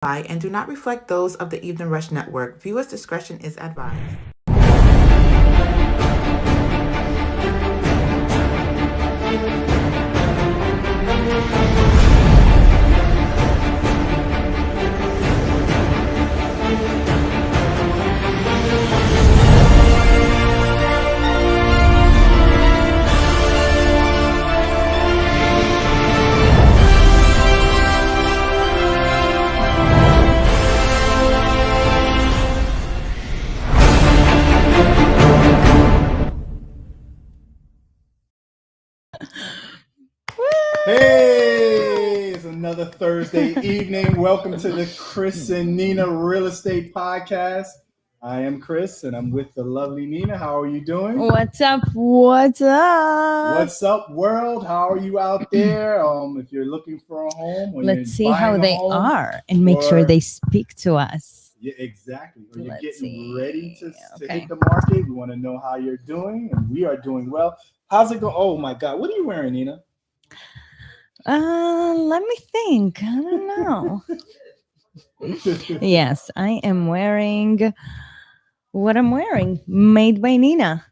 by and do not reflect those of the Evening Rush Network. Viewers' discretion is advised. Hey, it's another Thursday evening. Welcome to the Chris and Nina Real Estate Podcast. I am Chris and I'm with the lovely Nina. How are you doing? What's up? What's up? What's up, world? How are you out there? If you're looking for a home, or Let's see how they are and make sure they speak to us. Yeah, exactly. Or you're Let's getting see. ready to Okay. hit the market. We want to know how you're doing, and we are doing well. How's it going? Oh my God, what are you wearing, Nina? Let me think. I don't know. Yes, I am wearing what I'm wearing. Made by Nina.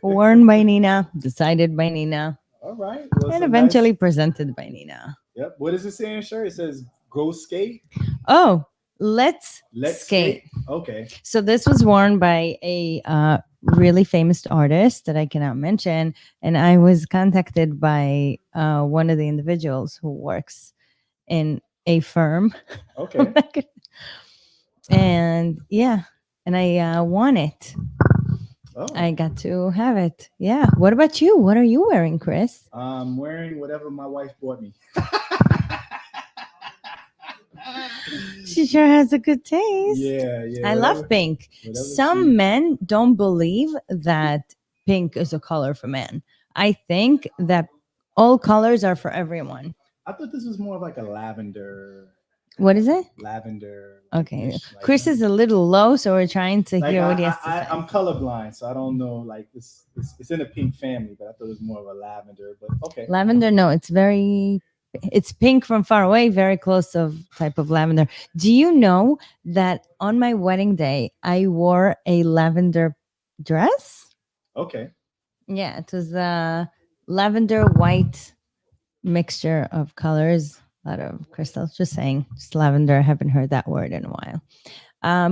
Worn by Nina. Decided by Nina. All right. Well, And eventually presented by Nina. Yep. What does it say in your shirt? It says "Go skate." Oh, let's skate. Okay. So this was worn by a really famous artist that I cannot mention, and I was contacted by one of the individuals who works in a firm. Okay. And yeah, and I won it. Oh. I got to have it. Yeah. What about you? What are you wearing, Chris? I'm wearing whatever my wife bought me. She sure has a good taste. Yeah. I love pink. Some men don't believe that pink is a color for men. I think that all colors are for everyone. I thought this was more of like a lavender. What is it? Lavender. Okay. Like Chris is a little low, so we're trying to hear what he has to say. I'm colorblind, so I don't know. Like it's in a pink family, but I thought it was more of a lavender. But okay. Lavender, no, it's pink from far away, very close of type of lavender. Do you know that on my wedding day I wore a lavender dress? Okay. Yeah, it was a lavender white mixture of colors, a lot of crystals. Just saying, just lavender. I haven't heard that word in a while.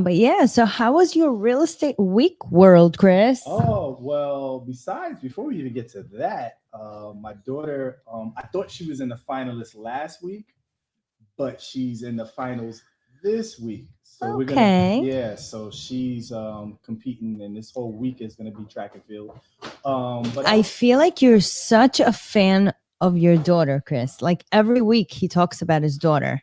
But yeah, so how was your real estate week, world, Chris? Oh, well, before we even get to that, my daughter, I thought she was in the finalists last week, but she's in the finals this week. So so she's competing, and this whole week is gonna be track and field. But I feel like you're such a fan of your daughter, Chris. Like every week he talks about his daughter.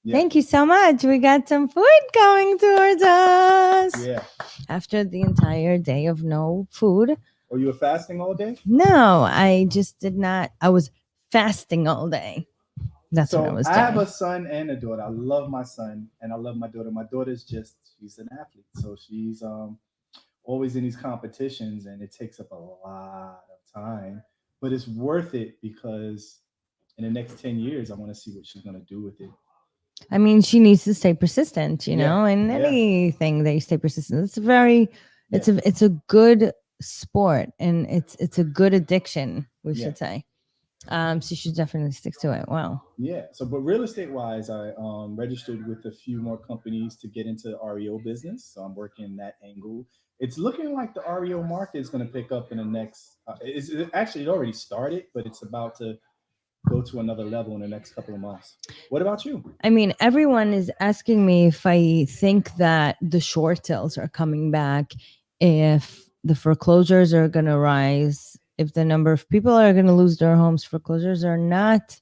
Yeah. Thank you so much. We got some food coming towards us. Yeah. After the entire day of no food. Were you fasting all day? No, I just did not. I was fasting all day. That's what I was doing. I have a son and a daughter. I love my son and I love my daughter. My daughter's she's an athlete. So she's always in these competitions, and it takes up a lot of time. But it's worth it because in the next 10 years, I want to see what she's going to do with it. I mean, she needs to stay persistent, you know, in anything they stay persistent. It's it's a good sport, and it's a good addiction, we should say. So you should definitely stick to it. Wow. Yeah. So, but real estate wise, I registered with a few more companies to get into the REO business. So I'm working that angle. It's looking like the REO market is going to pick up in the next. It already started, but it's about to go to another level in the next couple of months. What about you? I mean, everyone is asking me if I think that the short sales are coming back, if the foreclosures are going to rise, if the number of people are going to lose their homes. Foreclosures are not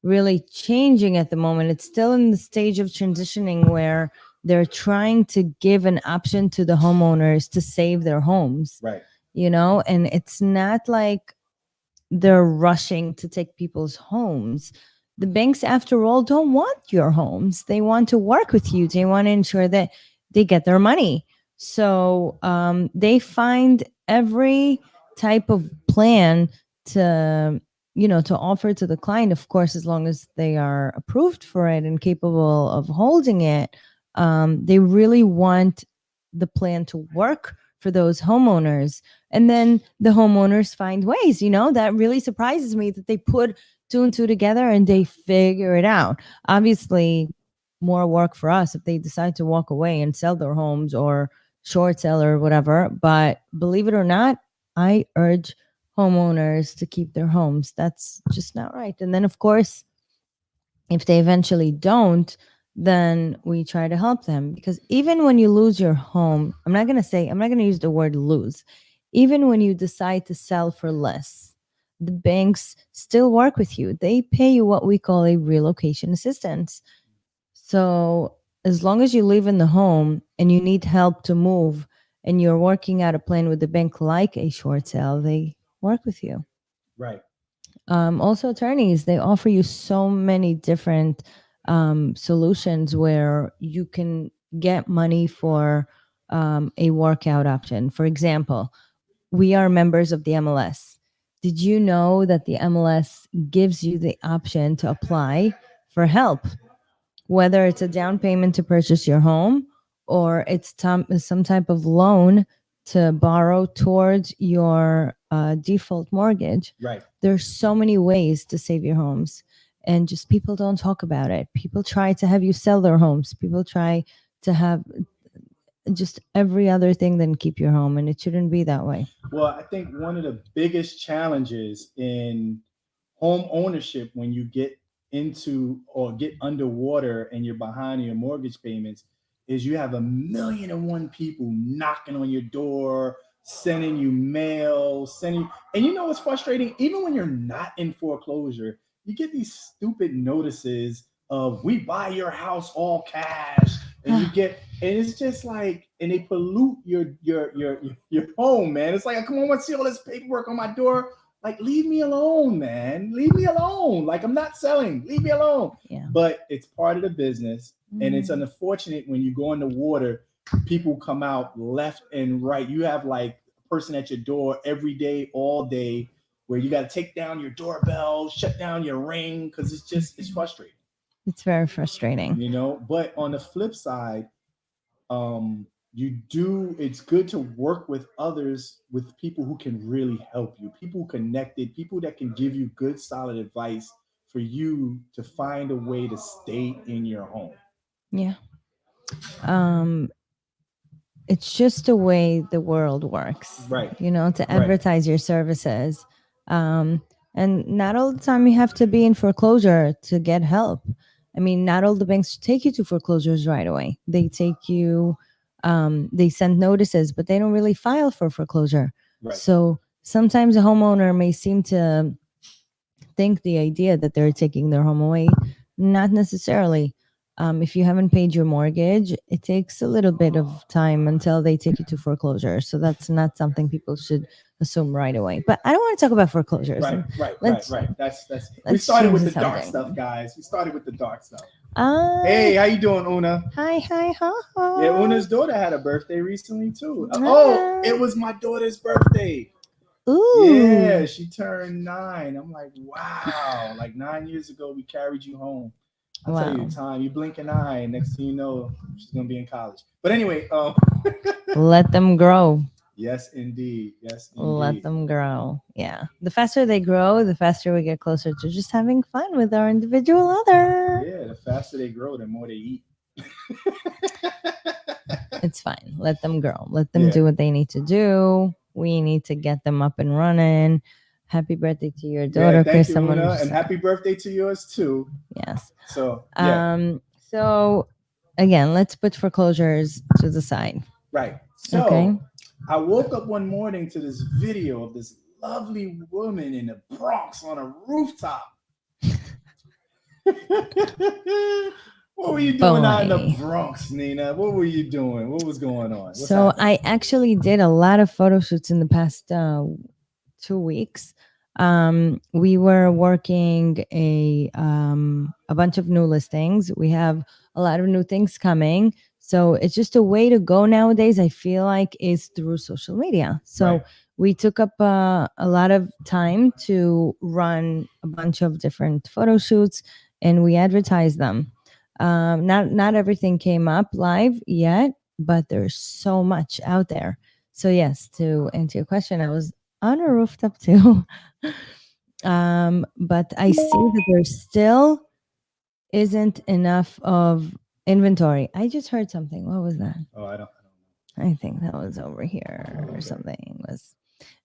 really changing at the moment. It's still in the stage of transitioning where they're trying to give an option to the homeowners to save their homes. Right. You know, and it's not like they're rushing to take people's homes. The banks, after all, don't want your homes. They want to work with you. They want to ensure that they get their money. So they find every type of plan to to offer to the client, of course, as long as they are approved for it and capable of holding it. They really want the plan to work for those homeowners. And then the homeowners find ways, that really surprises me that they put two and two together and they figure it out. Obviously, more work for us if they decide to walk away and sell their homes or short sell or whatever. But believe it or not, I urge homeowners to keep their homes. That's just not right. And then, of course, if they eventually don't, then we try to help them, because even when you lose your home, I'm not going to use the word lose. Even when you decide to sell for less, the banks still work with you. They pay you what we call a relocation assistance. So as long as you live in the home and you need help to move and you're working out a plan with the bank like a short sale, they work with you. Right. Also, attorneys, they offer you so many different solutions where you can get money for a workout option. For example, we are members of the MLS. Did you know that the MLS gives you the option to apply for help, whether it's a down payment to purchase your home or it's some type of loan to borrow towards your default mortgage? Right. There's so many ways to save your homes, and just people don't talk about it. People try to have you sell their homes. People try to have just every other thing than keep your home, and it shouldn't be that way. Well, I think one of the biggest challenges in home ownership when you get into or get underwater and you're behind on your mortgage payments is you have 1,000,001 people knocking on your door, sending you mail, and it's frustrating. Even when you're not in foreclosure, you get these stupid notices of "we buy your house all cash," and it's just like, and they pollute your home, man. It's like, I come on, I see all this paperwork on my door. Like, leave me alone, man. Leave me alone. Like, I'm not selling. Leave me alone. Yeah. But it's part of the business. And it's unfortunate when you go in the water, people come out left and right. You have like a person at your door every day, all day, where you got to take down your doorbell, shut down your ring, because it's frustrating. It's very frustrating. But on the flip side, it's good to work with others, with people who can really help you, people connected, people that can give you good, solid advice for you to find a way to stay in your home. Yeah. It's just the way the world works, Right. To advertise your services. And not all the time you have to be in foreclosure to get help. I mean, not all the banks take you to foreclosures right away. They take you, they send notices, but they don't really file for foreclosure. Right. So sometimes a homeowner may seem to think the idea that they're taking their home away. Not necessarily. If you haven't paid your mortgage, it takes a little bit of time until they take you to foreclosure. So that's not something people should assume right away. But I don't want to talk about foreclosures. Right. That's we let's started change with to the dark something. stuff, guys. We started with the dark stuff. Hey, how you doing, Una? Hi, ha. Yeah, Una's daughter had a birthday recently too. Ah. Oh, it was my daughter's birthday. Ooh. Yeah, she turned 9. I'm like, wow. Like 9 years ago, we carried you home. I'll tell you the time. You blink an eye, and next thing you know, she's gonna be in college. But anyway, let them grow. Yes, indeed. Yes, indeed. Let them grow. Yeah. The faster they grow, the faster we get closer to just having fun with our individual other. Yeah, the faster they grow, the more they eat. It's fine. Let them grow. Let them do what they need to do. We need to get them up and running. Happy birthday to your daughter, thank Chris. you, Una, and happy birthday to yours too. Yes. So yeah. So again, let's put foreclosures to the side. Right. So I woke up one morning to this video of this lovely woman in the Bronx on a rooftop. What were you doing out in the Bronx, Nina? What were you doing? What was going on? What's happening? I actually did a lot of photo shoots in the past 2 weeks. We were working a bunch of new listings. We have a lot of new things coming. So it's just a way to go nowadays, I feel like, is through social media. So Right. we took up a lot of time to run a bunch of different photo shoots, and we advertised them. Not everything came up live yet, but there's so much out there. So yes, to answer your question, I was on a rooftop too. But I see that there still isn't enough of inventory. I just heard something. What was that? Oh, I don't know. I think that was over here or Okay. something. Was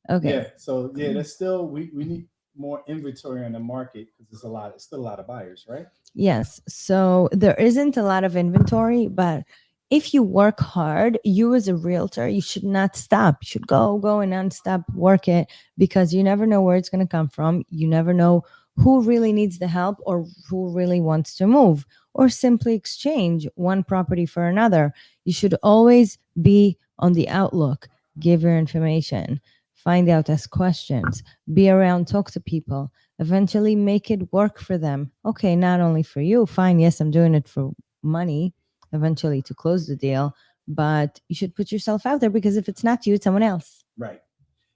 okay. Yeah. So yeah, that's still we need more inventory on the market because it's still a lot of buyers, right? Yes. So there isn't a lot of inventory, but if you work hard, you as a realtor, you should not stop. You should go and non-stop work it, because you never know where it's going to come from. You never know who really needs the help or who really wants to move or simply exchange one property for another. You should always be on the outlook, give your information, find out, ask questions, be around, talk to people, eventually make it work for them. Okay, not only for you, fine, yes, I'm doing it for money, eventually to close the deal, but you should put yourself out there, because if it's not you, it's someone else. Right.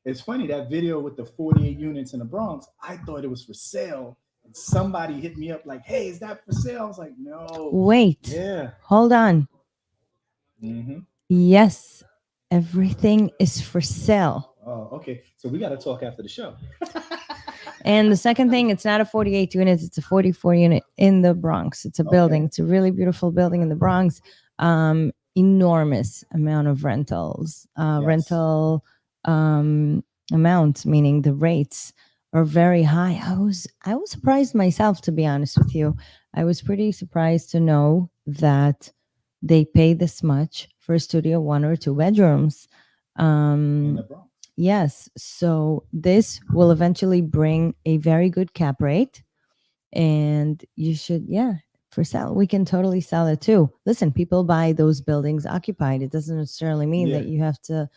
It's funny that video with the 48 units in the Bronx. I thought it was for sale, and somebody hit me up like, "Hey, is that for sale?" I was like, "No." Wait, Yeah. hold on. Mm-hmm. Yes, everything is for sale. Oh, okay. So we got to talk after the show. And the second thing, it's not a 48 units, it's a 44 unit in the Bronx. It's a building. Okay. It's a really beautiful building in the Bronx. Enormous amount of rentals. Yes. Rental amounts, meaning the rates are very high. I was surprised myself, to be honest with you. I was pretty surprised to know that they pay this much for a studio, 1 or 2 bedrooms. In the Bronx. Yes. So this will eventually bring a very good cap rate. And you should, yeah, for sale. We can totally sell it too. Listen, people buy those buildings occupied. It doesn't necessarily mean Yeah. that you have to,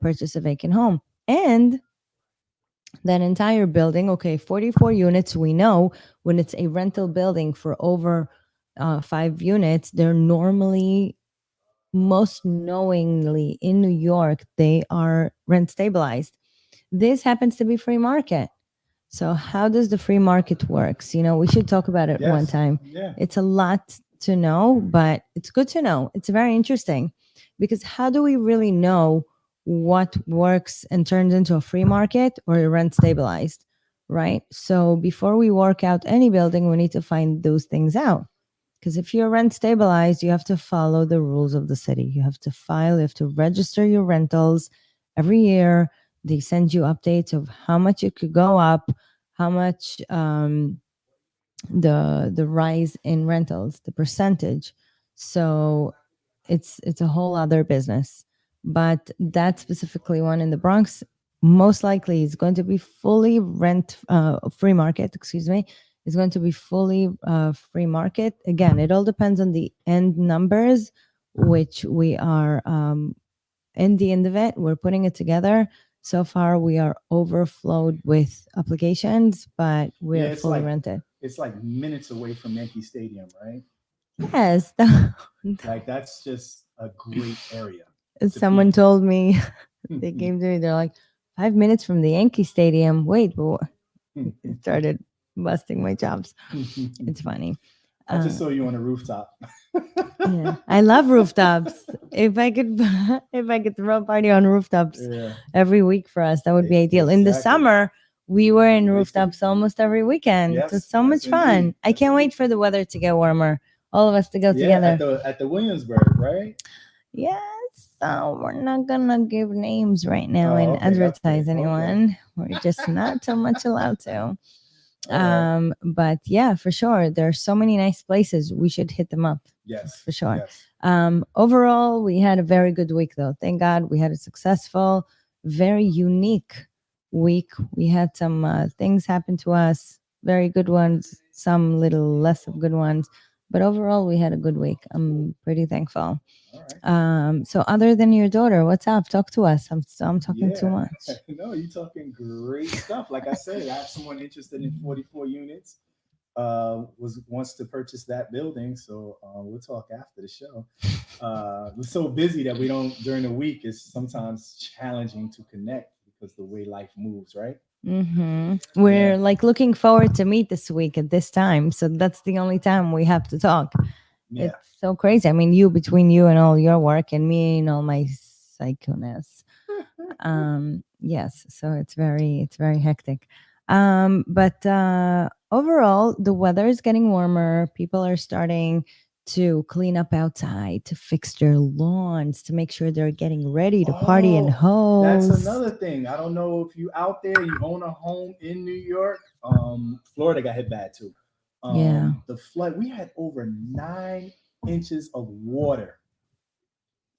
purchase a vacant home. And that entire building, okay, 44 units, we know when it's a rental building for over 5 units, they're normally, most knowingly in New York, they are rent stabilized. This happens to be free market. So how does the free market works? We should talk about it one Yes. time. Yeah. It's a lot to know, but it's good to know. It's very interesting, because how do we really know what works and turns into a free market or a rent stabilized, right? So before we work out any building, we need to find those things out. Because if you're rent stabilized, you have to follow the rules of the city. You have to file, you have to register your rentals every year. They send you updates of how much it could go up, how much the rise in rentals, the percentage. So it's a whole other business. But that specifically one in the Bronx most likely is going to be fully rent free market. Excuse me, is going to be fully free market. Again, it all depends on the end numbers, which we are in the end of it. We're putting it together. So far, we are overflowed with applications, but we're It's fully like rented. it's like minutes away from Yankee Stadium, right? Yes. Like that's just a great area. Someone told me, they came to me, they're like, 5 minutes from the Yankee Stadium. Wait, but it started busting my chops. It's funny. I just saw you on a rooftop. Yeah, I love rooftops. If I could, if I could throw a party on rooftops every week for us, that would be ideal. In the Exactly. summer, we were in Wasted. rooftops almost every weekend. It was Yes, so yes, much fun. indeed. I Yes, can't wait indeed. for the weather to get warmer. All of us to go Yeah, together. at the Williamsburg, right? Yes. So we're not gonna give names right now Oh, and okay, that's advertise good. Okay. anyone. We're just not so much allowed to. All right. But yeah, for sure, there are so many nice places. We should hit them up. Yes. For sure. Yes. Overall, we had a very good week, though. Thank God we had a successful, very unique week. We had some things happen to us, very good ones, some little less of good ones. But overall, we had a good week. I'm pretty thankful. All right. So other than your daughter, what's up? Talk to us. I'm talking too Yeah. much. No, you're talking great stuff. Like I said, I have someone interested in 44 units. was wants to purchase that building. So we'll talk after the show. We're so busy that we don't during the week. It's sometimes challenging to connect because the way life moves, right? We're Yeah, like looking forward to meet this week at this time. So that's the only time we have to talk. yeah. It's so crazy. I mean, you between you and all your work and me and all my psychoness. Yes, so it's very hectic. But overall the weather is getting warmer. People are starting to clean up outside, to fix their lawns, to make sure they're getting ready to party and Oh, that's host. another thing. I don't know if you out there, you own a home in New York. Florida got hit bad too. Yeah, The flood, we had over 9 inches of water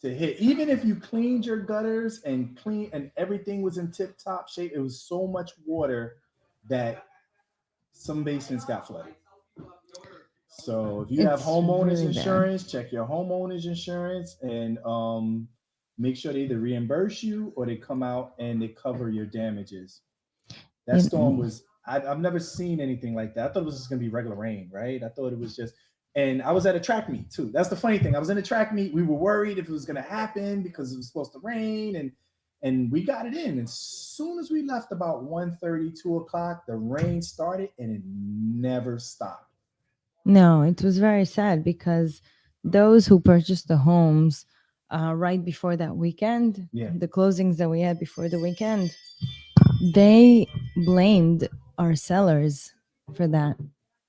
to hit. Even if you cleaned your gutters and clean and everything was in tip top shape, it was so much water that some basements got flooded. So if you have it's homeowners really bad. insurance, check your homeowners insurance and make sure they either reimburse you or they come out and they cover your damages. That You storm was I've never seen anything like that. I thought it was just gonna be regular rain, right? I thought it was just and I was at a track meet too. That's the funny thing. I was in a track meet. We were worried if it was gonna happen because it was supposed to rain and we got it in. As soon as we left about 1:30, 2 o'clock, the rain started and it never stopped. No, it was very sad because those who purchased the homes right before that weekend, Yeah. the closings that we had before the weekend, they blamed our sellers for that.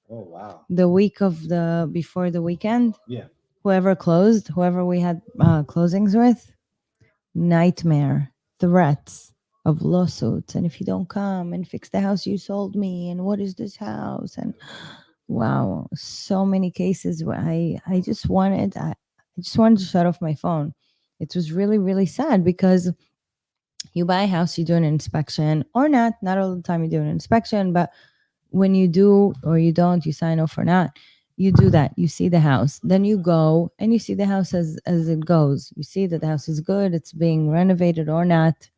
Oh wow. The week of the before the weekend, Yeah. whoever closed, whoever we had closings with, nightmare, threats of lawsuits, and if you don't come and fix the house you sold me, and what is this house, and wow, so many cases where I just wanted to shut off my phone. It was really really sad because you buy a house, you do an inspection or not all the time you do an inspection, but when you do or you don't, you sign off or not, you do that, you see the house, then you go and you see the house as it goes, you see that the house is good, it's being renovated or not,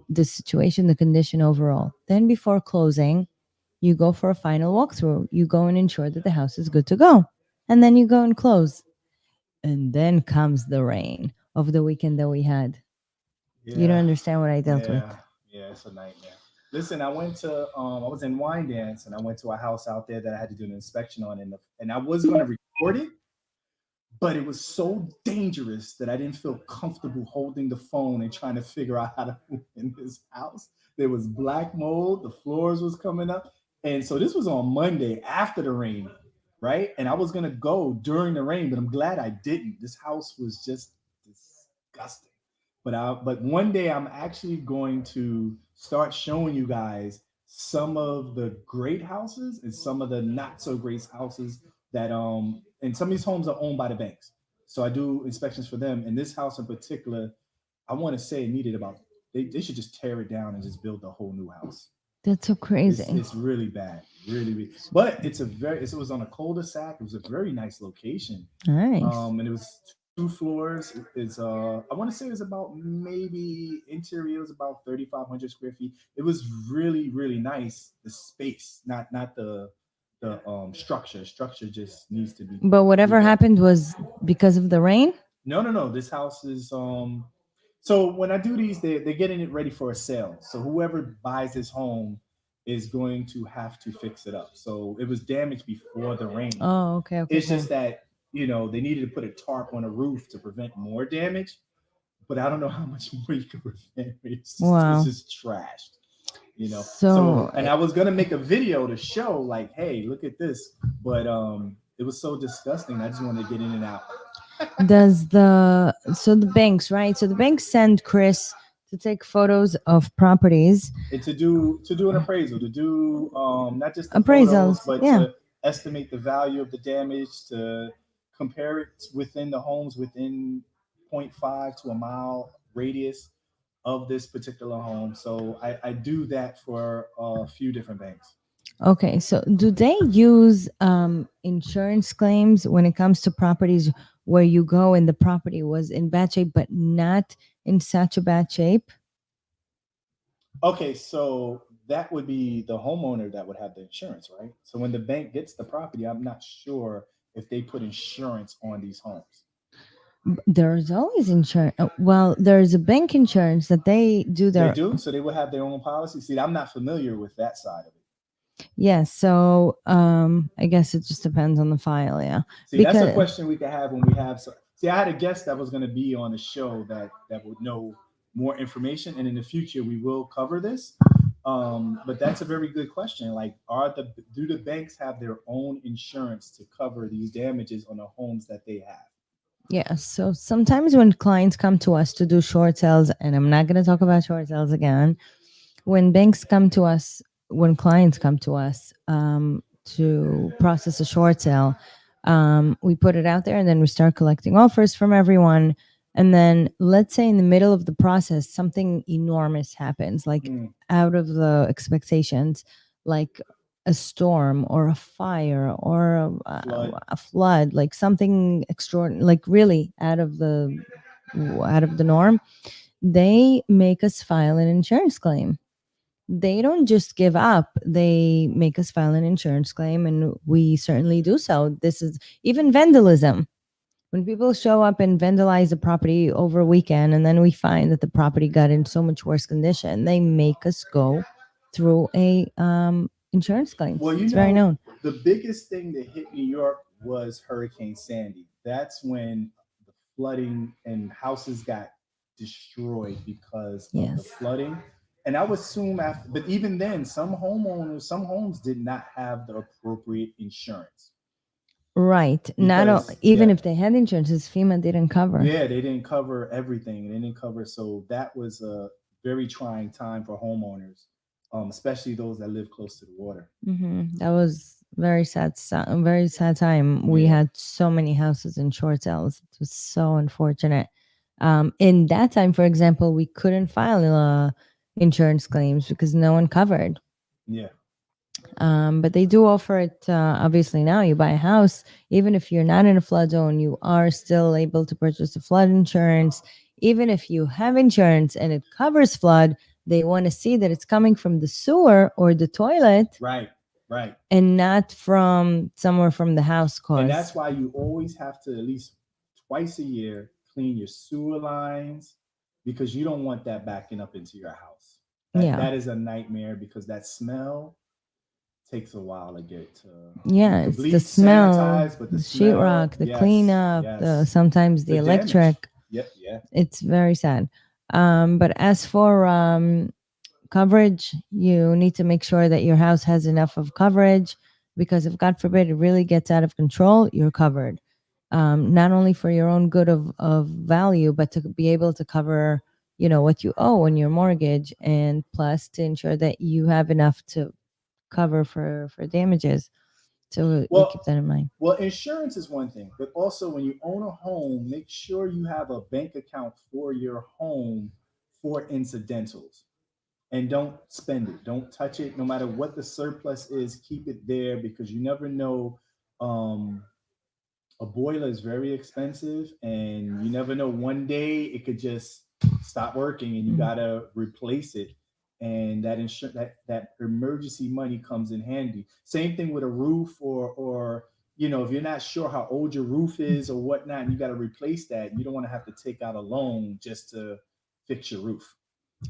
the situation, the condition overall. Then before closing, you go for a final walkthrough, you go and ensure that the house is good to go, and then you go and close. And then comes the rain of the weekend that we had. You don't Yeah. understand what I dealt with. Yeah. Yeah. It's a nightmare. Listen, I was in Wine Dance and I went to a house out there that I had to do an inspection on and I was going to record it, but it was so dangerous that I didn't feel comfortable holding the phone and trying to figure out how to move in this house. There was black mold, the floors was coming up. And so this was on Monday after the rain, right? And I was gonna go during the rain, but I'm glad I didn't. This house was just disgusting. But one day I'm actually going to start showing you guys some of the great houses and some of the not so great houses that and some of these homes are owned by the banks. So I do inspections for them. And this house in particular, I want to say it needed about they should just tear it down and just build a whole new house. That's so It's crazy. it's really bad, really. But it was on a cul-de-sac. It was a very nice location, Nice. and it was 2 floors. It's I want to say it was about maybe interior was about 3,500 square feet. It was really nice. The space, not the structure. Structure just needs to be But whatever rebuilt. happened was because of the rain? No. This house is so when I do these, they're getting it ready for a sale. So whoever buys this home is going to have to fix it up. So it was damaged before the rain. Oh, okay, It's okay. just that, they needed to put a tarp on a roof to prevent more damage. But I don't know how much more you can prevent. It's Wow. just trashed. So, So and I was gonna make a video to show like, hey, look at this, but it was so disgusting. I just wanted to get in and out. does the banks, right? So the banks send Chris to take photos of properties, And to do an appraisal, to do not just the photos, appraisals. but Yeah. to estimate the value of the damage, to compare it within the homes within point 0.5 to a mile radius of this particular home. So I do that for a few different banks. Okay. So do they use insurance claims when it comes to properties where you go and the property was in bad shape, but not in such a bad shape? Okay, so that would be the homeowner that would have the insurance, right? So when the bank gets the property, I'm not sure if they put insurance on these homes. There's always insurance. Well, there's a bank insurance that they do They their. do, so they would have their own policy. See, I'm not familiar with that side of it. Yes. So I guess it just depends on the file. Yeah. See, that's a question we could have when we have. See, I had a guest that was going to be on the show that would know more information, and in the future we will cover this. But that's a very good question. Like, do the banks have their own insurance to cover these damages on the homes that they have? Yeah. So sometimes when clients come to us to do short sales, and I'm not going to talk about short sales again, when banks come to us, when clients come to us to process a short sale, we put it out there and then we start collecting offers from everyone. And then let's say in the middle of the process, something enormous happens, like out of the expectations, like a storm or a fire or a flood, like something extraordinary, like really out of the norm. They make us file an insurance claim. They don't just give up. They make us file an insurance claim, and we certainly do so. This is even vandalism. When people show up and vandalize a property over a weekend, and then we find that the property got in so much worse condition, they make us go through a insurance claim. Well, it's very known. The biggest thing that hit New York was Hurricane Sandy. That's when the flooding and houses got destroyed because of the flooding. And I would assume after, but even then, some homes did not have the appropriate insurance. Right. Because, even if they had insurances, FEMA didn't cover. Yeah, they didn't cover everything. They didn't cover. So that was a very trying time for homeowners, especially those that live close to the water. Mm-hmm. That was very sad time. We had so many houses in short sales. It was so unfortunate. In that time, for example, we couldn't file insurance claims because no one covered. Yeah. But they do offer it. Obviously, now you buy a house, even if you're not in a flood zone, you are still able to purchase a flood insurance. Even if you have insurance and it covers flood, they want to see that it's coming from the sewer or the toilet. Right. And not from somewhere from the house course. And that's why you always have to at least twice a year clean your sewer lines, because you don't want that backing up into your house. That is a nightmare, because that smell takes a while to get to. Yeah, it's the smell, but the sheetrock, the cleanup, sometimes the electric. Yep, yeah. It's very sad. But as for coverage, you need to make sure that your house has enough of coverage, because if God forbid it really gets out of control, you're covered. Not only for your own good of value, but to be able to cover, what you owe on your mortgage, and plus to ensure that you have enough to cover for damages. So you keep that in mind. Well, insurance is one thing, but also when you own a home, make sure you have a bank account for your home for incidentals. And don't spend it. Don't touch it. No matter what the surplus is, keep it there, because you never know. A boiler is very expensive, and you never know. One day it could just stop working, and you gotta replace it. And that that emergency money comes in handy. Same thing with a roof, or if you're not sure how old your roof is or whatnot, and you got to replace that. You don't want to have to take out a loan just to fix your roof.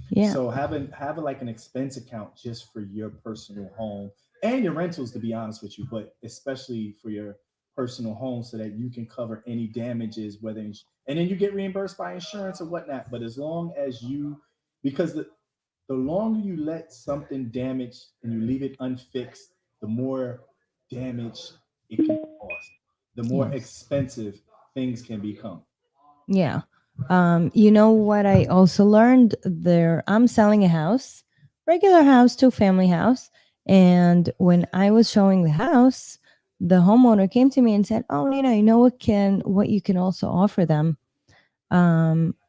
Yeah. So have like an expense account just for your personal home and your rentals, to be honest with you, but especially for your personal home, so that you can cover any damages, and then you get reimbursed by insurance or whatnot. But as long as because the longer you let something damage and you leave it unfixed, the more damage it can cost, the more expensive things can become. Yeah. You know what I also learned there? I'm selling a house, regular house, 2-family house. And when I was showing the house, the homeowner came to me and said, "Oh, you know what you can also offer them?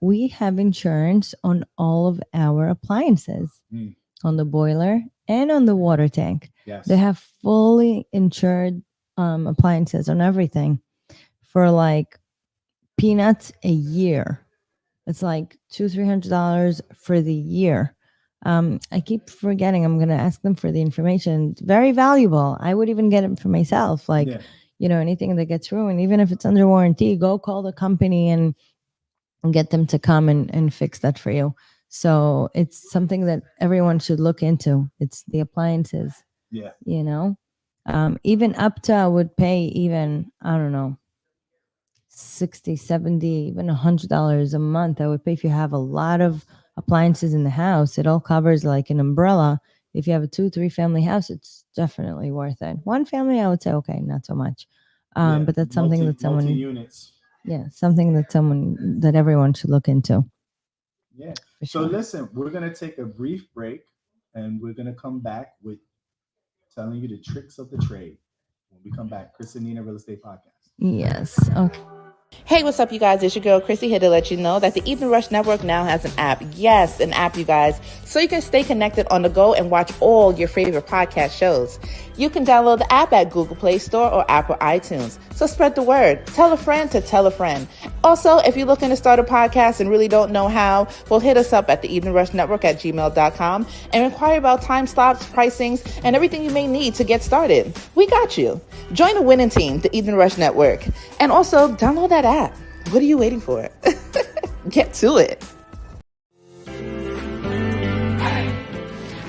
We have insurance on all of our appliances, on the boiler and on the water tank. Yes. They have fully insured appliances on everything for like peanuts a year. It's like $200-$300 for the year. I keep forgetting. I'm going to ask them for the information. It's very valuable. I would even get it for myself. Like, Yeah. Anything that gets ruined, even if it's under warranty, go call the company and get them to come and fix that for you. So it's something that everyone should look into. It's the appliances, Yeah. Even up to I would pay even, I don't know, 60, 70, even $100 a month. I would pay if you have a lot of appliances in the house. It all covers like an umbrella. If you have a 2-3 family house, it's definitely worth it. One family, I would say, okay, not so much. Yeah. But that's something that multi someone, units. something that everyone should look into. Yeah. For So sure. listen, we're gonna take a brief break, and we're gonna come back with telling you the tricks of the trade. When we come back, Chris and Nina Real Estate Podcast. Yes. Okay. Hey, what's up, you guys? It's your girl, Chrissy, here to let you know that the Evening Rush Network now has an app. Yes, an app, you guys. So you can stay connected on the go and watch all your favorite podcast shows. You can download the app at Google Play Store or Apple iTunes. So spread the word. Tell a friend to tell a friend. Also, if you're looking to start a podcast and really don't know how, well, hit us up at the Evening Rush Network at gmail.com and inquire about time slots, pricings, and everything you may need to get started. We got you. Join the winning team, the Evening Rush Network. And also, download that app. What are you waiting for? Get to it.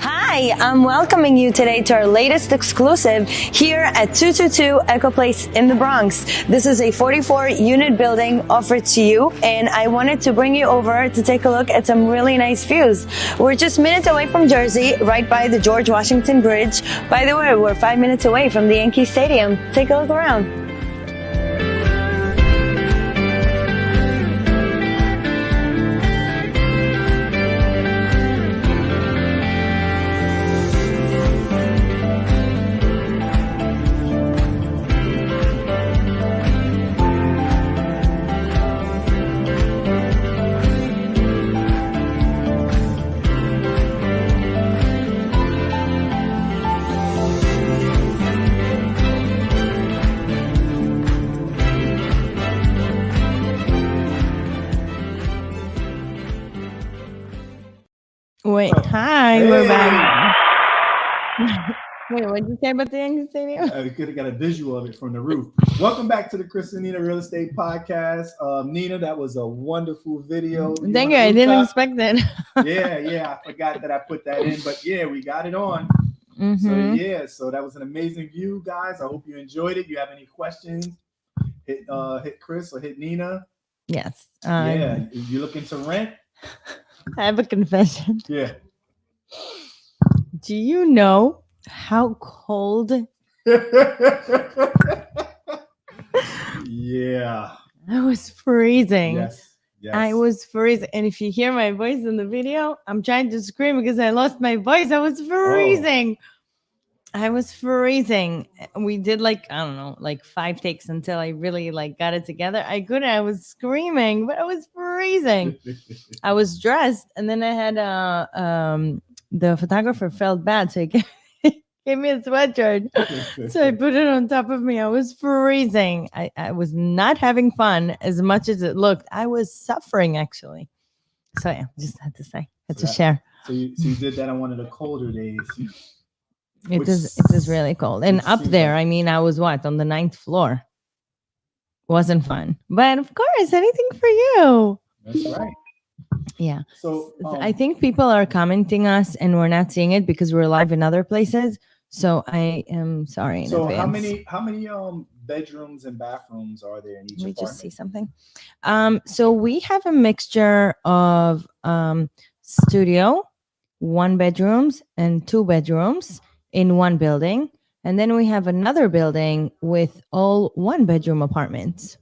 Hi, I'm welcoming you today to our latest exclusive here at 222 Echo Place in the Bronx. This is a 44-unit building offered to you, and I wanted to bring you over to take a look at some really nice views. We're just minutes away from Jersey, right by the George Washington Bridge. By the way, we're 5 minutes away from the Yankee Stadium. Take a look around. Wait, hi, we're back. Wait, what did you say about the Yankee Stadium? We could have got a visual of it from the roof. Welcome back to the Chris and Nina Real Estate Podcast. Nina, that was a wonderful video. Thank you. I didn't expect that. Yeah. I forgot that I put that in, but yeah, we got it on. Mm-hmm. So that was an amazing view, guys. I hope you enjoyed it. You have any questions? Hit Chris or hit Nina. Yes. You looking to rent? I have a confession. Yeah. Do you know how cold? Yeah. I was freezing. Yes. I was freezing. And if you hear my voice in the video, I'm trying to scream because I lost my voice. I was freezing. I was freezing. We did I don't know, 5 takes until I really got it together. I couldn't. I was screaming, but I was freezing. I was dressed, and then I had the photographer felt bad, so he gave me a sweatshirt. So I put it on top of me. I was freezing. I was not having fun as much as it looked. I was suffering, actually. So yeah, just had to say, to share. So you did that on one of the colder days. It is really cold. And up there, I mean, I was on the 9th floor. Wasn't fun. But of course, anything for you. That's right. Yeah. So I think people are commenting us and we're not seeing it because we're live in other places. So I am sorry. So how many bedrooms and bathrooms are there in each apartment? Let me just see something. So we have a mixture of studio, 1 bedrooms and 2 bedrooms in one building. And then we have another building with all 1-bedroom apartments.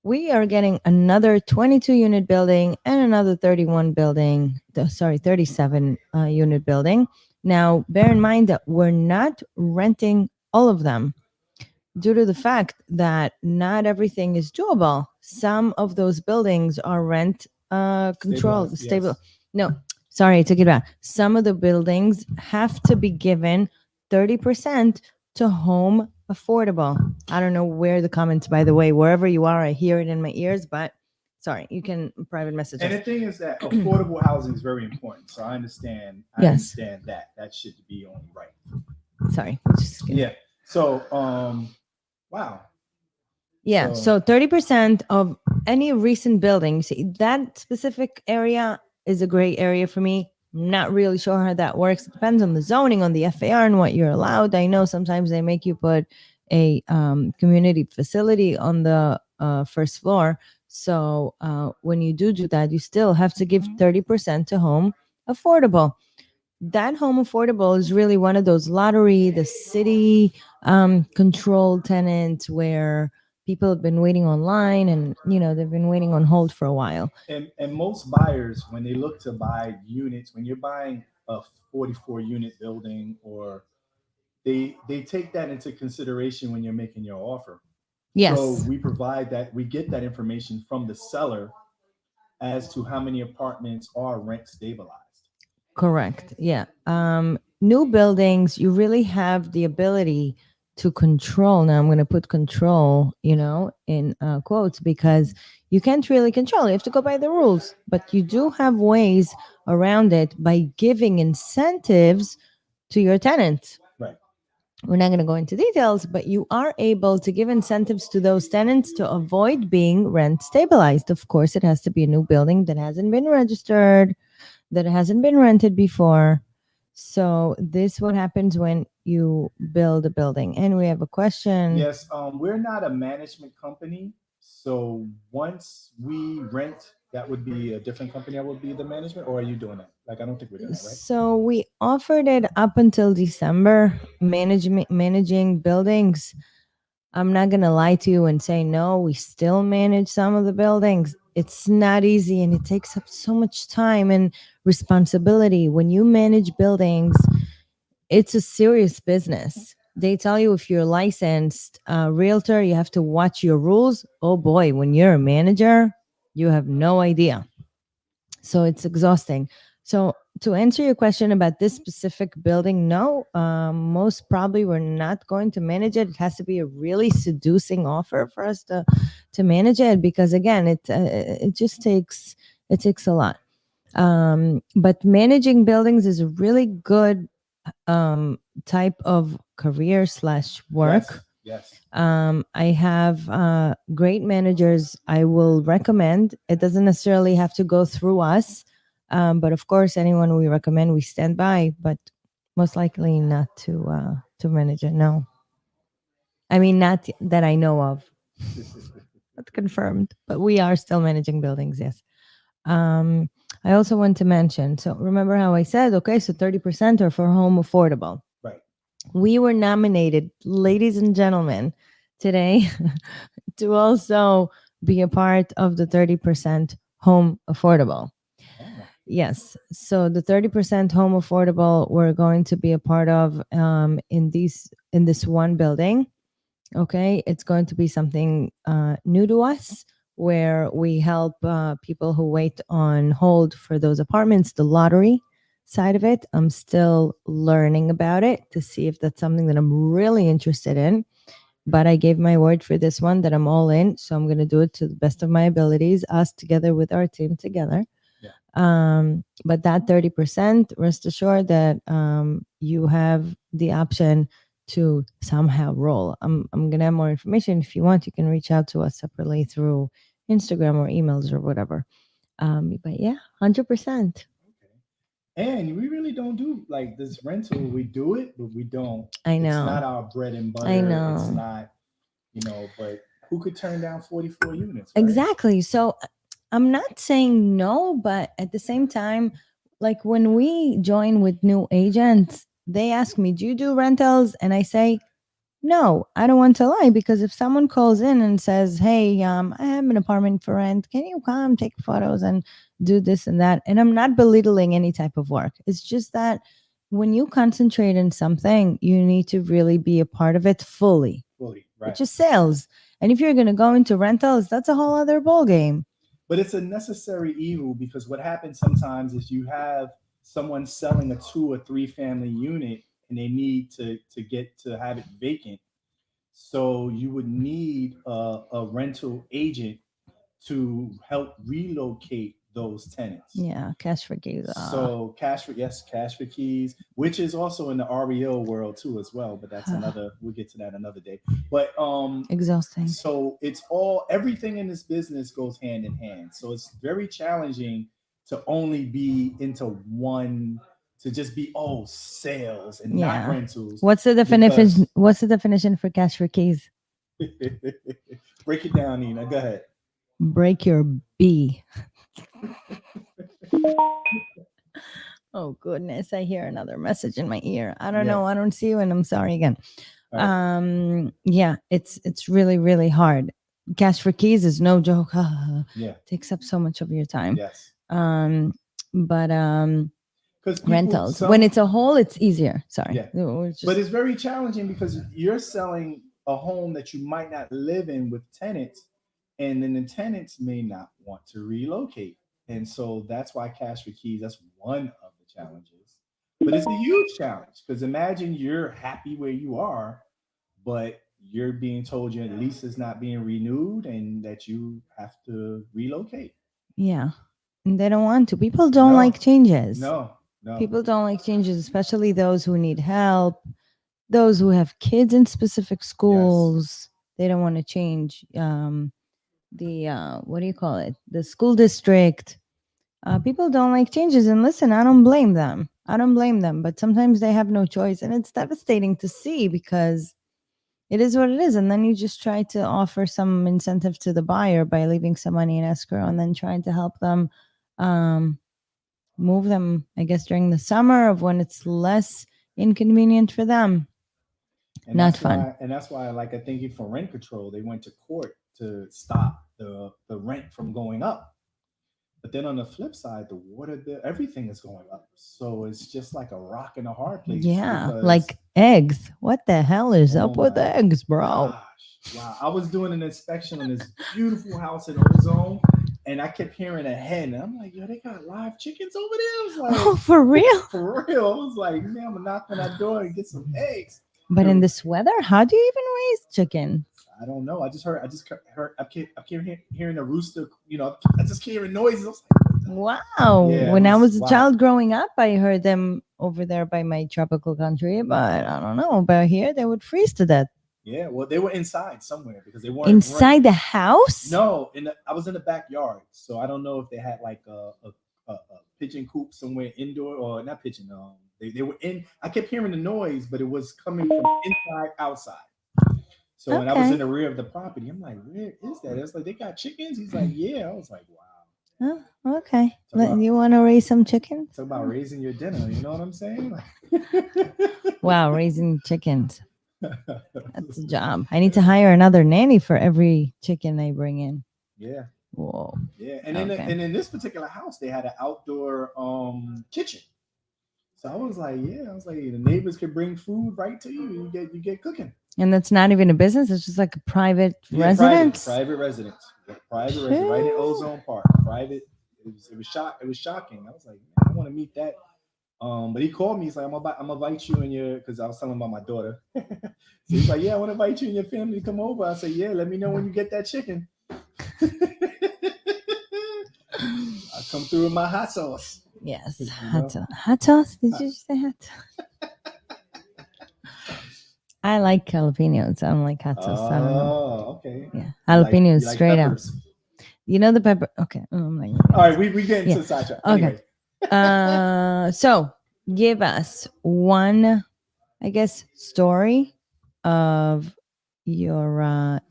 We are getting another 22-unit building and another 37 unit building. Now, bear in mind that we're not renting all of them due to the fact that not everything is doable. Some of those buildings are rent controlled, stable. Yes. No, sorry, I took it back. Some of the buildings have to be given 30% to home affordable. I don't know where the comments, by the way, wherever you are, I hear it in my ears, but Sorry, you can private message And us. the thing is that affordable housing is very important. So I understand. I Yes. understand that should be only right. Sorry. Just kidding. Yeah. So wow. Yeah. So 30% of any recent building, see, that specific area is a gray area for me. I'm not really sure how that works. It depends on the zoning, on the FAR, and what you're allowed. I know sometimes they make you put a community facility on the first floor. So when you do that, you still have to give 30% to home affordable. That home affordable is really one of those lottery, the city controlled tenants where people have been waiting online and they've been waiting on hold for a while. And most buyers, when they look to buy units, when you're buying a 44 unit building, or they take that into consideration when you're making your offer. Yes. So we get that information from the seller as to how many apartments are rent stabilized. Correct. Yeah. New buildings, you really have the ability to control. Now I'm going to put control, in quotes, because you can't really control. You have to go by the rules, but you do have ways around it by giving incentives to your tenants. Right. We're not going to go into details, but you are able to give incentives to those tenants to avoid being rent stabilized. Of course, it has to be a new building that hasn't been registered, that hasn't been rented before. So this what happens when you build a building. And we have a question. Yes, we're not a management company. So once we rent, that would be a different company that would be the management, or are you doing that? Like, I don't think we're doing that, right? So we offered it up until December, managing buildings. I'm not going to lie to you and say no, we still manage some of the buildings. It's not easy and it takes up so much time and responsibility. When you manage buildings, it's a serious business. They tell you if you're a licensed realtor, you have to watch your rules. Oh boy, when you're a manager, you have no idea. So it's exhausting. So to answer your question about this specific building, no, most probably we're not going to manage it. It has to be a really seducing offer for us to manage it, because again, it just takes a lot. But managing buildings is a really good type of career / work. Yes. I have great managers I will recommend. It doesn't necessarily have to go through us, but of course, anyone we recommend, we stand by. But most likely not to manage it. No, I mean not that I know of. Not confirmed, but we are still managing buildings. Yes. I also want to mention. So remember how I said, okay, so 30% are for home affordable. Right. We were nominated, ladies and gentlemen, today to also be a part of the 30% home affordable. Oh. Yes. So the 30% home affordable we're going to be a part of in this one building. Okay. It's going to be something new to us, where we help people who wait on hold for those apartments, the lottery side of it. I'm still learning about it to see if that's something that I'm really interested in. But I gave my word for this one that I'm all in. So I'm going to do it to the best of my abilities, us together with our team together. Yeah. But that 30%, rest assured that you have the option to somehow roll. I'm going to have more information. If you want, you can reach out to us separately through Instagram or emails or whatever. But yeah, 100%. And we really don't do like this rental. We do it, but we don't. I know. It's not our bread and butter. I know. It's not, but who could turn down 44 units? Right? Exactly. So I'm not saying no, but at the same time, like when we join with new agents, they ask me, do you do rentals? And I say, no, I don't want to lie, because if someone calls in and says, hey, I have an apartment for rent, can you come take photos and do this and that? And I'm not belittling any type of work. It's just that when you concentrate in something, you need to really be a part of it fully. Right. Which is sales. And if you're going to go into rentals, that's a whole other ball game. But it's a necessary evil, because what happens sometimes is you have someone selling a 2 or 3 family unit and they need to get to have it vacant. So you would need a rental agent to help relocate those tenants. Yeah, cash for keys. So cash for keys, which is also in the REO world too as well, but that's another, we'll get to that another day. But Exhausting. so it's all, everything in this business goes hand in hand. So it's very challenging to only be into one, to just be sales and not Yeah. rentals. What's the definition? because- What's the definition for cash for keys? Break it down, Nina. Go ahead. Break your B. Oh goodness, I hear another message in my ear. I don't Yeah. know. I don't see you, and I'm sorry again. All right. Yeah, it's really really hard. Cash for keys is no joke. Yeah. Takes up so much of your time. Yes. But Because rentals, when it's a whole, it's easier. Sorry. Yeah. But it's very challenging because you're selling a home that you might not live in with tenants, and then the tenants may not want to relocate. And so that's why cash for keys, that's one of the challenges. But it's a huge challenge because imagine you're happy where you are, but you're being told your lease is not being renewed and that you have to relocate. Yeah. And they don't want to. People don't No. like changes. No. People don't like changes, especially those who need help, those who have kids in specific schools. They don't want to change the what do you call it? The school district. People don't like changes, and listen, I don't blame them. But sometimes they have no choice, and it's devastating to see because it is what it is. And then you just try to offer some incentive to the buyer by leaving some money in escrow, and then trying to help them move them, I guess, during the summer of when it's less inconvenient for them. And Not that's fun. Why, and that's why, like, I think for rent control, they went to court to stop the rent from going up. But then on the flip side, the water bill, everything is going up. So it's just like a rock in a hard place. Yeah, like eggs. What the hell is up with my eggs, bro? Gosh, wow. I was doing an inspection on this beautiful house in Ozone, and I kept hearing a hen. And I'm like, yo, they got live chickens over there. I was like, Oh, for real? For real. I was like, man, I'm gonna knock on that door and get some eggs. But in this weather, how do you even raise chicken? I don't know. I just heard. I keep hearing a rooster. You know, I just keep hearing noises. I was like, wow. Yeah, when I was a child growing up, I heard them over there by my tropical country. But I don't know. But here, they would freeze to death. Yeah, well, they were inside somewhere because they weren't inside the house. No, I was in the backyard, so I don't know if they had like a pigeon coop somewhere indoor or not pigeon. They were in. I kept hearing the noise, but it was coming from inside outside. So when I was in the rear of the property, I'm like, where is that? It's like, they got chickens? He's like, yeah. I was like, wow. Oh, okay. You want to raise some chickens? Talk about raising your dinner. You know what I'm saying? Wow, raising chickens. That's a job. I need to hire another nanny for every chicken I bring in. Yeah. Whoa. Yeah. And in this particular house, they had an outdoor kitchen. So I was like, the neighbors could bring food right to you. You get cooking. And that's not even a business. It's just like a private residence. Private residence. Private residence. Right in Ozone Park. Private. It was shocking. I was like, man, I want to meet that. But he called me. He's like, I'm gonna invite you and your, because I was telling him about my daughter. So he's like, yeah, I want to invite you and your family to come over. I said, yeah, let me know when you get that chicken. I'll come through with my hot sauce. Yes, hot sauce. Did you just say hot sauce? I like jalapenos. I don't like hot sauce. Oh, okay. Yeah, jalapenos you like straight out. You know the pepper. Okay. Oh my God. All right, we get into the sidetrack. Okay. Anyway. So give us one, I guess, story of your.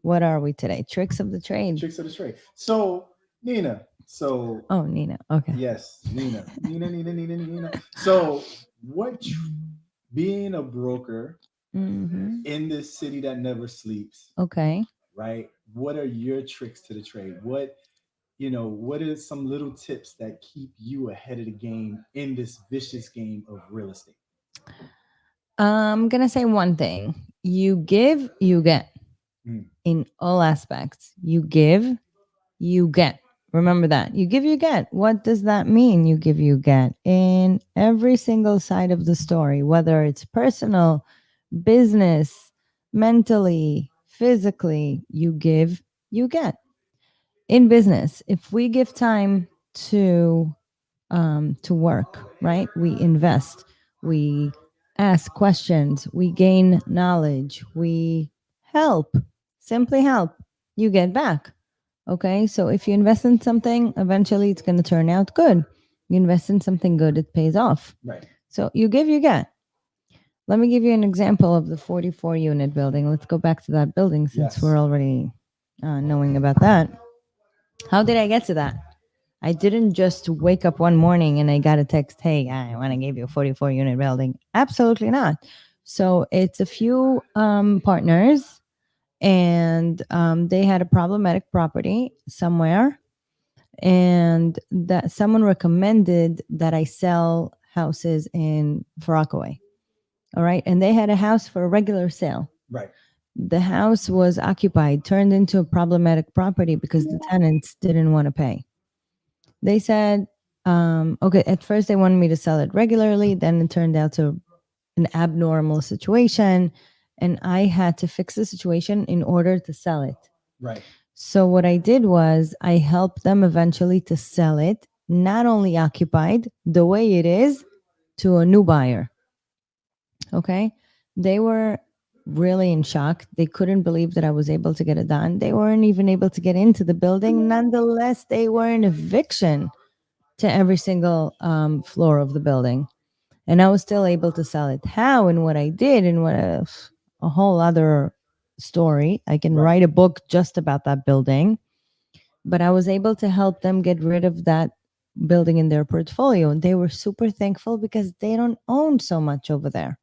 What are we today? Tricks of the trade. Tricks of the trade. So Nina. Oh, Nina. Okay. Yes, Nina. Nina. So being a broker in this city that never sleeps. Okay. Right. What are your tricks to the trade? What are some little tips that keep you ahead of the game in this vicious game of real estate? I'm going to say one thing. You give, you get. In all aspects. You give, you get. Remember that. You give, you get. What does that mean? You give, you get. In every single side of the story, whether it's personal, business, mentally, physically, you give, you get. in business, if we give time to work, right? We invest, we ask questions, we gain knowledge, we help, simply help, you get back. Okay, so if you invest in something, eventually it's going to turn out good. You invest in something good, it pays off. Right. So you give, you get. Let me give you an example of the 44 unit building. Let's go back to that building since Yes. we're already knowing about that. How did I get to that? I didn't just wake up one morning and I got a text, hey, I want to give you a 44 unit building. Absolutely not. So it's a few partners, and they had a problematic property somewhere, and that someone recommended that I sell houses in Rockaway. All right. And they had a house for a regular sale. Right. The house was occupied, turned into a problematic property because the tenants didn't want to pay. They said, okay, at first they wanted me to sell it regularly. Then it turned out to an abnormal situation. And I had to fix the situation in order to sell it. Right. So what I did was I helped them eventually to sell it, not only occupied the way it is, to a new buyer. Okay. They were really in shock. They couldn't believe that I was able to get it done. They weren't even able to get into the building. Nonetheless, they were in eviction to every single floor of the building. And I was still able to sell it. How and what I did, and what a whole other story. I can write a book just about that building. But I was able to help them get rid of that building in their portfolio. And they were super thankful because they don't own so much over there.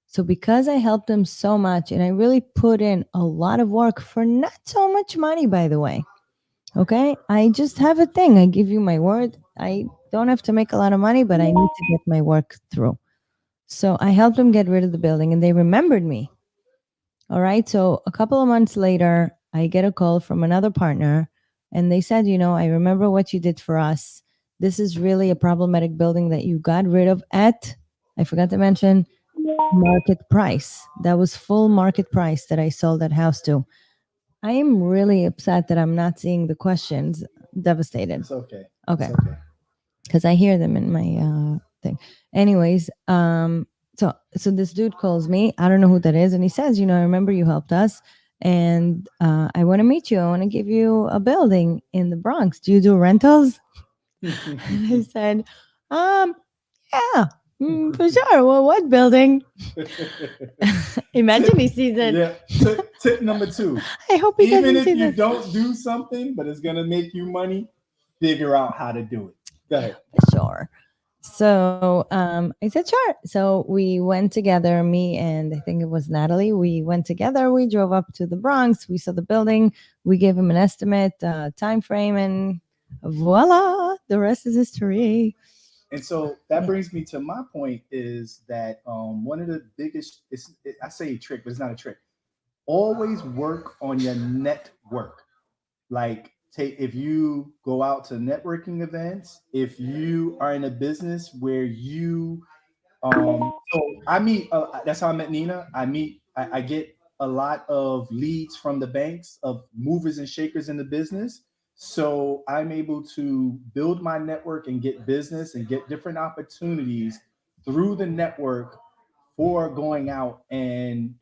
So because I helped them so much, and I really put in a lot of work for not so much money, by the way. Okay. I just have a thing. I give you my word. I don't have to make a lot of money, but I need to get my work through. So I helped them get rid of the building, and they remembered me. All right. So a couple of months later, I get a call from another partner, and they said, I remember what you did for us. This is really a problematic building that you got rid of at, I forgot to mention, market price. That was full market price that I sold that house to. I am really upset that I'm not seeing the questions. Devastated. It's okay. Okay. It's okay. Because I hear them in my thing. Anyways, so this dude calls me. I don't know who that is, and he says, I remember you helped us, and I want to meet you. I want to give you a building in the Bronx. Do you do rentals? And I said, yeah, for sure. Well, what building? Imagine he sees it. Yeah. Tip number 2. I hope he Even doesn't if see you this. don't do something, but it's gonna make you money, figure out how to do it. Go ahead. Sure. So I said, sure. So we went together, me and I think it was Natalie. We went together. We drove up to the Bronx. We saw the building. We gave him an estimate, time frame, and voila, the rest is history. And so that brings me to my point is that one of the biggest, I say a trick, but it's not a trick. Always work on your network. Like if you go out to networking events, if you are in a business where you so I meet that's how I met Nina. I get a lot of leads from the banks of movers and shakers in the business. So I'm able to build my network and get business and get different opportunities through the network for going out and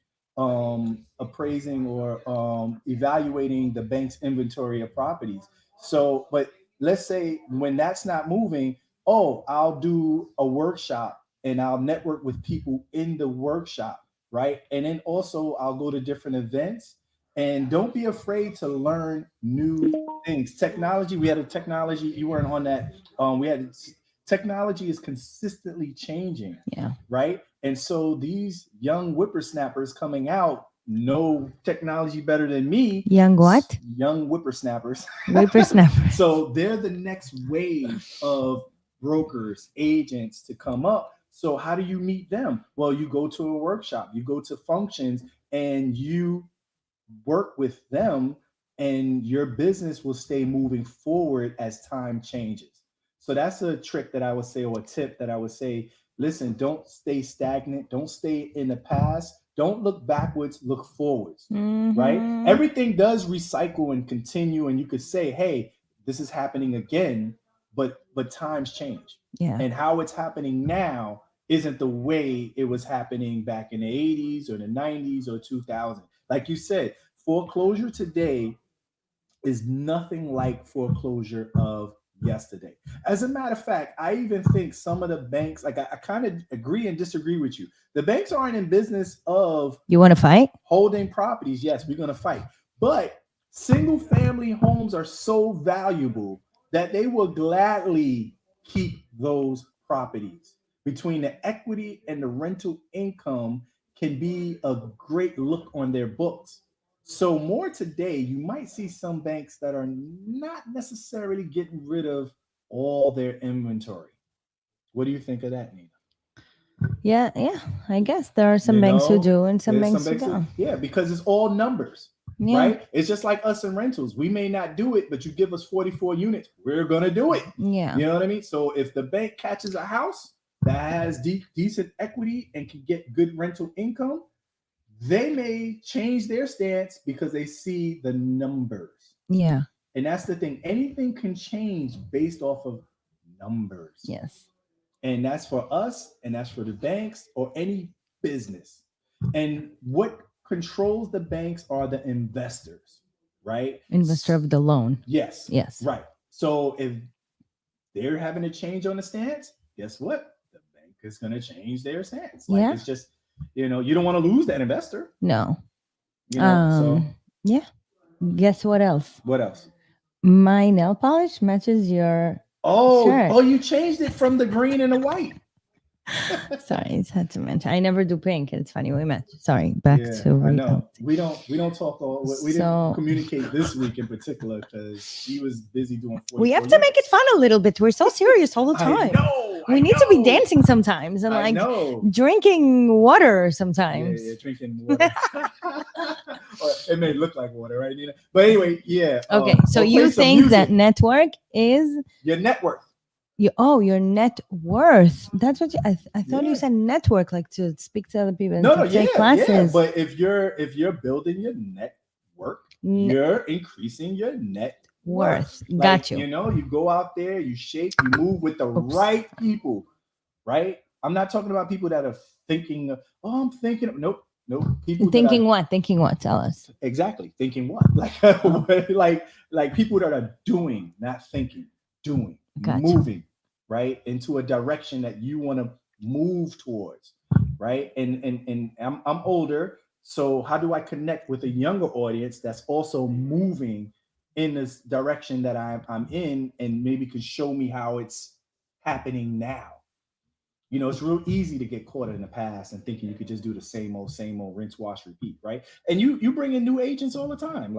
appraising or evaluating the bank's inventory of properties. So, but let's say when that's not moving, I'll do a workshop and I'll network with people in the workshop, right? And then also I'll go to different events, and don't be afraid to learn new things. Technology, we had a technology, you weren't on that. We had technology is consistently changing. Yeah. Right. And so these young whippersnappers coming out know technology better than me. Young what? Young whippersnappers. Whippersnappers. So they're the next wave of brokers, agents to come up. So how do you meet them? Well, you go to a workshop, you go to functions, and you work with them, and your business will stay moving forward as time changes. So that's a trick that I would say, or a tip that I would say, listen, don't stay stagnant. Don't stay in the past. Don't look backwards, look forwards, right? Mhm. Everything does recycle and continue, and you could say, hey, this is happening again, but times change. Yeah. And how it's happening now isn't the way it was happening back in the 80s or the 90s or 2000. Like you said, foreclosure today is nothing like foreclosure of yesterday. As a matter of fact, I even think some of the banks, like I kind of agree and disagree with you. The banks aren't in business of You want to fight? holding properties. Yes, we're going to fight. But single family homes are so valuable that they will gladly keep those properties. Between the equity and the rental income can be a great look on their books. So more today, you might see some banks that are not necessarily getting rid of all their inventory. What do you think of that, Nina? Yeah, I guess there are some banks who do and some there's banks who don't. yeah, because it's all numbers, Yeah. right? It's just like us in rentals. We may not do it, but you give us 44 units, we're gonna do it. Yeah. You know what I mean? So if the bank catches a house that has decent equity and can get good rental income, they may change their stance because they see the numbers. Yeah. And that's the thing. Anything can change based off of numbers. Yes. And that's for us, and that's for the banks or any business. And what controls the banks are the investors, right? Investor of the loan. Yes. Yes. Right. So if they're having a change on the stance, guess what? The bank is going to change their stance. Like it's just, you don't want to lose that investor. No. So yeah. Guess what else? What else? My nail polish matches your shirt. Oh, you changed it from the green and the white. Sorry, it's had to mention. I never do pink. It's funny we match. Sorry, back to Rita. We don't talk all. We didn't communicate this week in particular because she was busy doing. We have to make it fun a little bit. We're so serious all the time. We need to be dancing sometimes and drinking water sometimes. Yeah, drinking water. It may look like water, right, Nina? But anyway, yeah. Okay, so you think that network is your net worth? Your net worth. That's what I thought you said network, like to speak to other people and take classes. Yeah. But if you're building your network, you're increasing your net worth. Got you. You go out there, you shake, you move with the right people, right? I'm not talking about people that are thinking, I'm thinking, nope. People thinking what? Thinking what? Tell us. Exactly. Thinking what? Like people that are doing, not thinking, doing, moving, right? Into a direction that you want to move towards, right? And I'm older, so how do I connect with a younger audience that's also moving in this direction that I'm in, and maybe could show me how it's happening now? It's real easy to get caught in the past and thinking you could just do the same old, rinse, wash, repeat, right? And you bring in new agents all the time,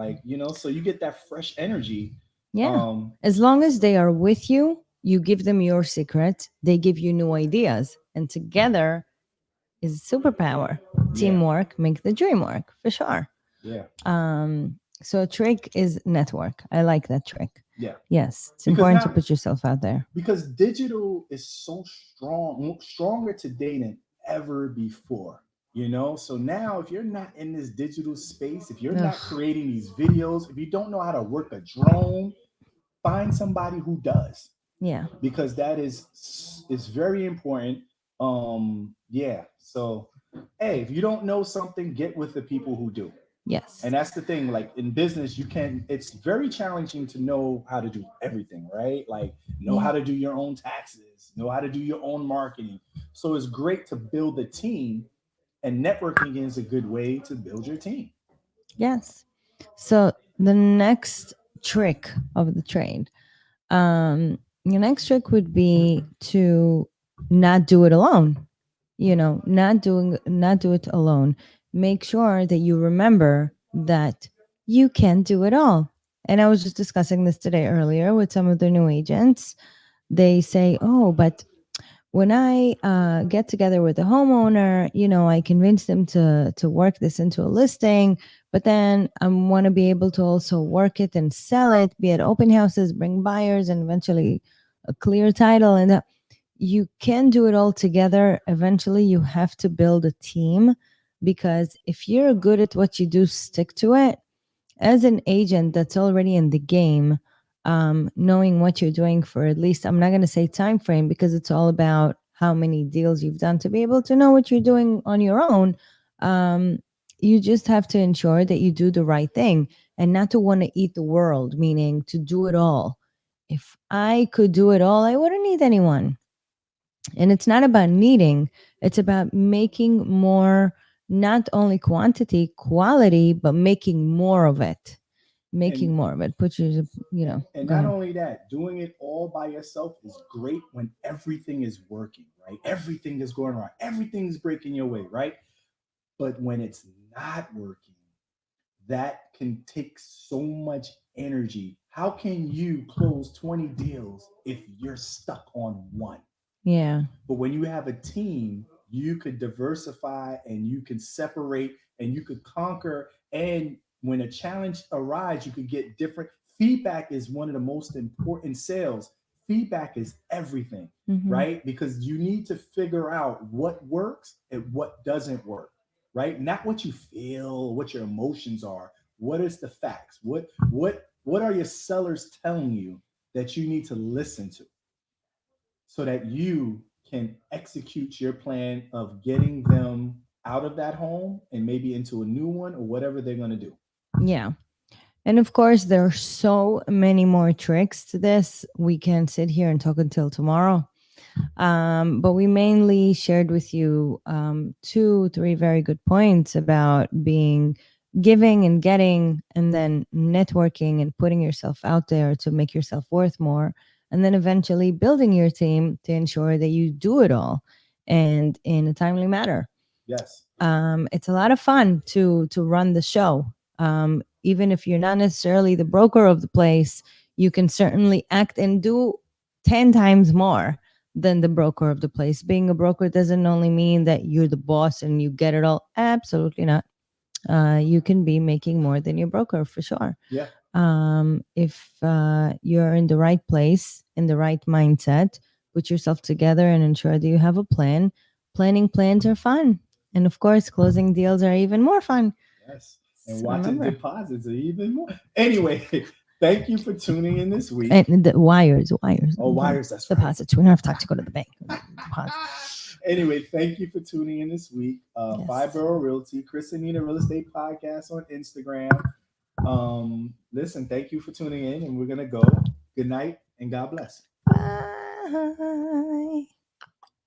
so you get that fresh energy. Yeah. As long as they are with you, you give them your secret, they give you new ideas, and together is superpower. Teamwork make the dream work, for sure. Yeah. So a trick is network. I like that trick. Yeah. Yes. It's important to put yourself out there. Because digital is so stronger today than ever before. So now if you're not in this digital space, if you're not creating these videos, if you don't know how to work a drone, find somebody who does. Yeah. Because that is very important. Yeah. So, hey, if you don't know something, get with the people who do. Yes. And that's the thing, like in business, it's very challenging to know how to do everything, right? Like know how to do your own taxes, know how to do your own marketing. So it's great to build a team, and networking is a good way to build your team. Yes. So the next trick of the trade, your next trick would be to not do it alone. Not do it alone. Make sure that you remember that you can do it all. And I was just discussing this today earlier with some of the new agents. They say, but when I get together with a homeowner, I convince them to work this into a listing, but then I want to be able to also work it and sell it, be at open houses, bring buyers, and eventually a clear title. And you can do it all together. Eventually, you have to build a team because if you're good at what you do, stick to it. As an agent that's already in the game, knowing what you're doing for at least, I'm not going to say time frame because it's all about how many deals you've done to be able to know what you're doing on your own. Um, you just have to ensure that you do the right thing and not to want to eat the world, meaning to do it all. If I could do it all, I wouldn't need anyone. And it's not about needing, it's about making more, not only quantity, quality, but making more of it. Making And more of it. Put your, and go not ahead. only that, doing it all by yourself is great when everything is working, right? Everything is going right. Everything's breaking your way, right? But when it's not working, that can take so much energy. How can you close 20 deals if you're stuck on one? Yeah. But when you have a team, you could diversify and you can separate and you could conquer. And when a challenge arises, you could get different feedback. Is one of the most important sales. Feedback is everything, Hmm. right? Because you need to figure out what works and what doesn't work, right? Not what you feel, what your emotions are. What is the facts? What are your sellers telling you that you need to listen to, so that you can execute your plan of getting them out of that home and maybe into a new one or whatever they're going to do. Yeah. And of course, there are so many more tricks to this. We can sit here and talk until tomorrow. But we mainly shared with you two, three very good points about being giving and getting, and then networking and putting yourself out there to make yourself worth more. And then eventually building your team to ensure that you do it all and in a timely manner. Yes. It's a lot of fun to run the show. Even if you're not necessarily the broker of the place, you can certainly act and do 10 times more than the broker of the place. Being a broker doesn't only mean that you're the boss and you get it all. Absolutely not. You can be making more than your broker for sure. Yeah. If you're in the right place, in the right mindset, put yourself together and ensure that you have a plan. Planning plans are fun. And of course, closing deals are even more fun. Yes. And So watching remember, deposits are even more. Anyway, thank you for tuning in this week. and the wires, Oh, wires, that's right. deposits. We don't have time to go to the bank. Deposits. Anyway, thank you for tuning in this week. Five Yes. Borough Realty, Chris and Nina Real Estate Podcast on Instagram. Listen, thank you for tuning in, and we're gonna go. Good night and God bless. Bye.